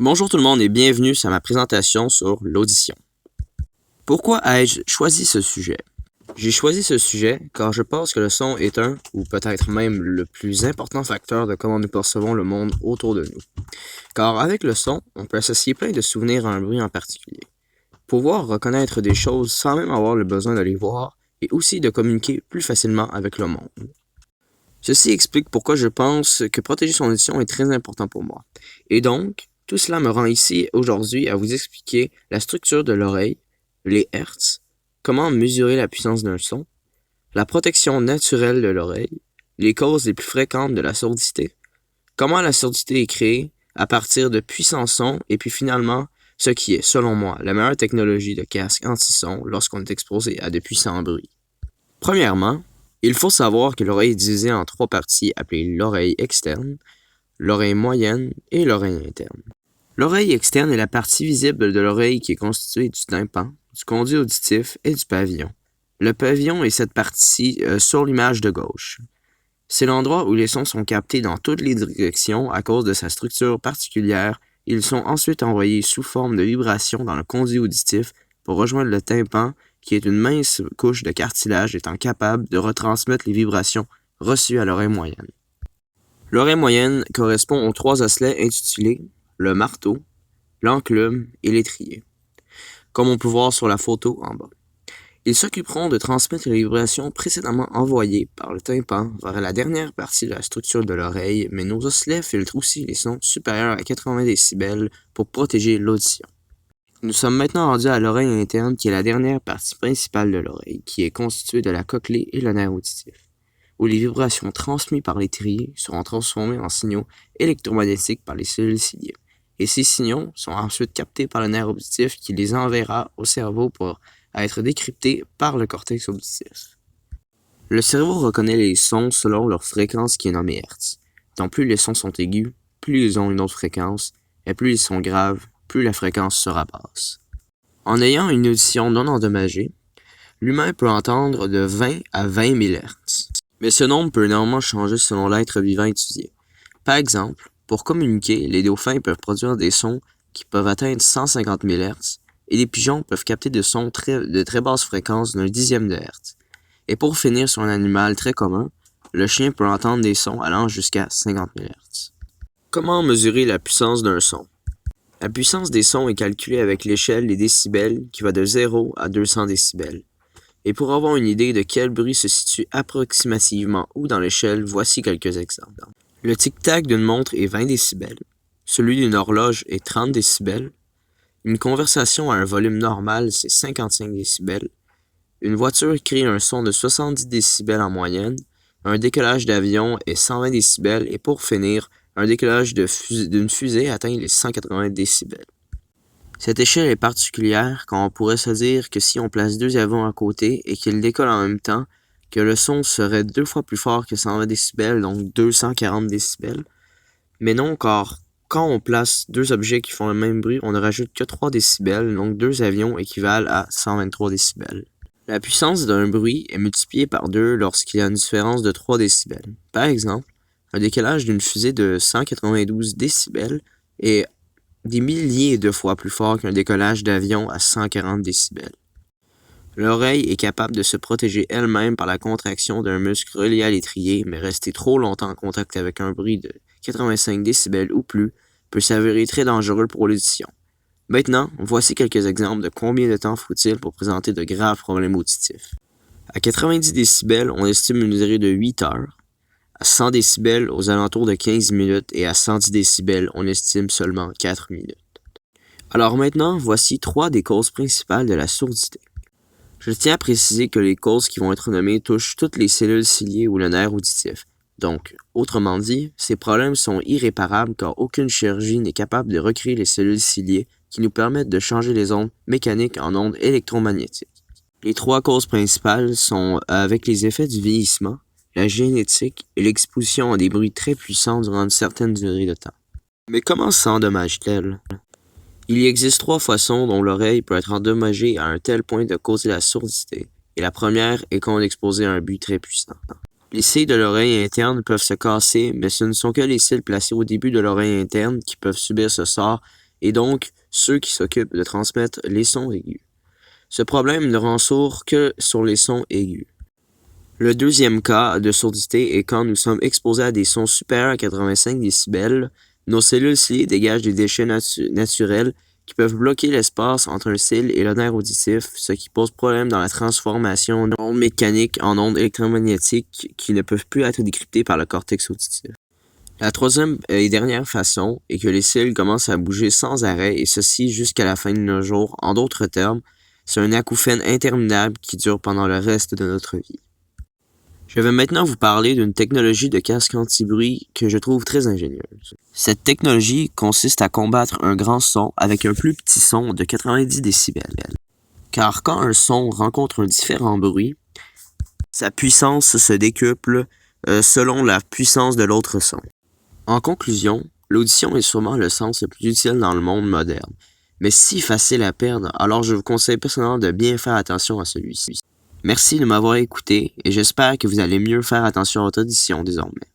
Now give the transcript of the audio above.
Bonjour tout le monde et bienvenue sur ma présentation sur l'audition. Pourquoi ai-je choisi ce sujet? J'ai choisi ce sujet car je pense que le son est un, ou peut-être même le plus important facteur de comment nous percevons le monde autour de nous. Car avec le son, on peut associer plein de souvenirs à un bruit en particulier. Pouvoir reconnaître des choses sans même avoir le besoin de les voir et aussi de communiquer plus facilement avec le monde. Ceci explique pourquoi je pense que protéger son audition est très important pour moi. Et donc, tout cela me rend ici aujourd'hui à vous expliquer la structure de l'oreille, les hertz, comment mesurer la puissance d'un son, la protection naturelle de l'oreille, les causes les plus fréquentes de la surdité, comment la surdité est créée à partir de puissants sons et puis finalement, ce qui est, selon moi, la meilleure technologie de casque anti-son lorsqu'on est exposé à de puissants bruits. Premièrement, il faut savoir que l'oreille est divisée en trois parties appelées l'oreille externe, l'oreille moyenne et l'oreille interne. L'oreille externe est la partie visible de l'oreille qui est constituée du tympan, du conduit auditif et du pavillon. Le pavillon est cette partie sur l'image de gauche. C'est l'endroit où les sons sont captés dans toutes les directions à cause de sa structure particulière. Ils sont ensuite envoyés sous forme de vibrations dans le conduit auditif pour rejoindre le tympan, qui est une mince couche de cartilage étant capable de retransmettre les vibrations reçues à l'oreille moyenne. L'oreille moyenne correspond aux trois osselets intitulés le marteau, l'enclume et l'étrier, comme on peut voir sur la photo en bas. Ils s'occuperont de transmettre les vibrations précédemment envoyées par le tympan vers la dernière partie de la structure de l'oreille, mais nos osselets filtrent aussi les sons supérieurs à 80 décibels pour protéger l'audition. Nous sommes maintenant rendus à l'oreille interne, qui est la dernière partie principale de l'oreille, qui est constituée de la cochlée et le nerf auditif, où les vibrations transmises par l'étrier seront transformées en signaux électromagnétiques par les cellules ciliées. Et ces signaux sont ensuite captés par le nerf auditif qui les enverra au cerveau pour être décryptés par le cortex auditif. Le cerveau reconnaît les sons selon leur fréquence qui est nommée Hertz. Donc plus les sons sont aigus, plus ils ont une autre fréquence, et plus ils sont graves, plus la fréquence sera basse. En ayant une audition non endommagée, l'humain peut entendre de 20 à 20 000 Hz. Mais ce nombre peut énormément changer selon l'être vivant étudié. Par exemple, pour communiquer, les dauphins peuvent produire des sons qui peuvent atteindre 150 000 Hz et les pigeons peuvent capter des sons de très basse fréquence d'un dixième de Hz. Et pour finir sur un animal très commun, le chien peut entendre des sons allant jusqu'à 50 000 Hz. Comment mesurer la puissance d'un son? La puissance des sons est calculée avec l'échelle des décibels qui va de 0 à 200 décibels. Et pour avoir une idée de quel bruit se situe approximativement où dans l'échelle, voici quelques exemples. Le tic-tac d'une montre est 20 décibels, celui d'une horloge est 30 décibels, une conversation à un volume normal c'est 55 décibels, une voiture crée un son de 70 décibels en moyenne, un décollage d'avion est 120 décibels et pour finir, un décollage d'une fusée atteint les 180 décibels. Cette échelle est particulière quand on pourrait se dire que si on place deux avions à côté et qu'ils décollent en même temps, que le son serait 2 fois plus fort que 120 décibels, donc 240 décibels. Mais non, car quand on place deux objets qui font le même bruit, on ne rajoute que 3 décibels, donc deux avions équivalent à 123 décibels. La puissance d'un bruit est multipliée par 2 lorsqu'il y a une différence de 3 décibels. Par exemple, un décalage d'une fusée de 192 décibels est des milliers de fois plus fort qu'un décollage d'avion à 140 décibels. L'oreille est capable de se protéger elle-même par la contraction d'un muscle relié à l'étrier, mais rester trop longtemps en contact avec un bruit de 85 décibels ou plus peut s'avérer très dangereux pour l'audition. Maintenant, voici quelques exemples de combien de temps faut-il pour présenter de graves problèmes auditifs. À 90 décibels, on estime une durée de 8 heures. À 100 décibels, aux alentours de 15 minutes, et à 110 décibels, on estime seulement 4 minutes. Alors maintenant, voici 3 des causes principales de la surdité. Je tiens à préciser que les causes qui vont être nommées touchent toutes les cellules ciliées ou le nerf auditif. Donc, autrement dit, ces problèmes sont irréparables car aucune chirurgie n'est capable de recréer les cellules ciliées qui nous permettent de changer les ondes mécaniques en ondes électromagnétiques. Les 3 causes principales sont avec les effets du vieillissement, la génétique et l'exposition à des bruits très puissants durant une certaine durée de temps. Mais comment s'endommage-t-elle? Il y existe 3 façons dont l'oreille peut être endommagée à un tel point de causer la surdité, et la première est quand on est exposé à un bruit très puissant. Les cils de l'oreille interne peuvent se casser, mais ce ne sont que les cils placés au début de l'oreille interne qui peuvent subir ce sort et donc ceux qui s'occupent de transmettre les sons aigus. Ce problème ne rend sourd que sur les sons aigus. Le deuxième cas de sourdité est quand nous sommes exposés à des sons supérieurs à 85 décibels. Nos cellules ciliées dégagent des déchets naturels qui peuvent bloquer l'espace entre un cil et le nerf auditif, ce qui pose problème dans la transformation d'ondes mécaniques en ondes électromagnétiques qui ne peuvent plus être décryptées par le cortex auditif. La troisième et dernière façon est que les cils commencent à bouger sans arrêt et ceci jusqu'à la fin de nos jours. En d'autres termes, c'est un acouphène interminable qui dure pendant le reste de notre vie. Je vais maintenant vous parler d'une technologie de casque anti-bruit que je trouve très ingénieuse. Cette technologie consiste à combattre un grand son avec un plus petit son de 90 décibels. Car quand un son rencontre un différent bruit, sa puissance se décuple selon la puissance de l'autre son. En conclusion, l'audition est sûrement le sens le plus utile dans le monde moderne, mais si facile à perdre, alors je vous conseille personnellement de bien faire attention à celui-ci. Merci de m'avoir écouté et j'espère que vous allez mieux faire attention à votre audition désormais.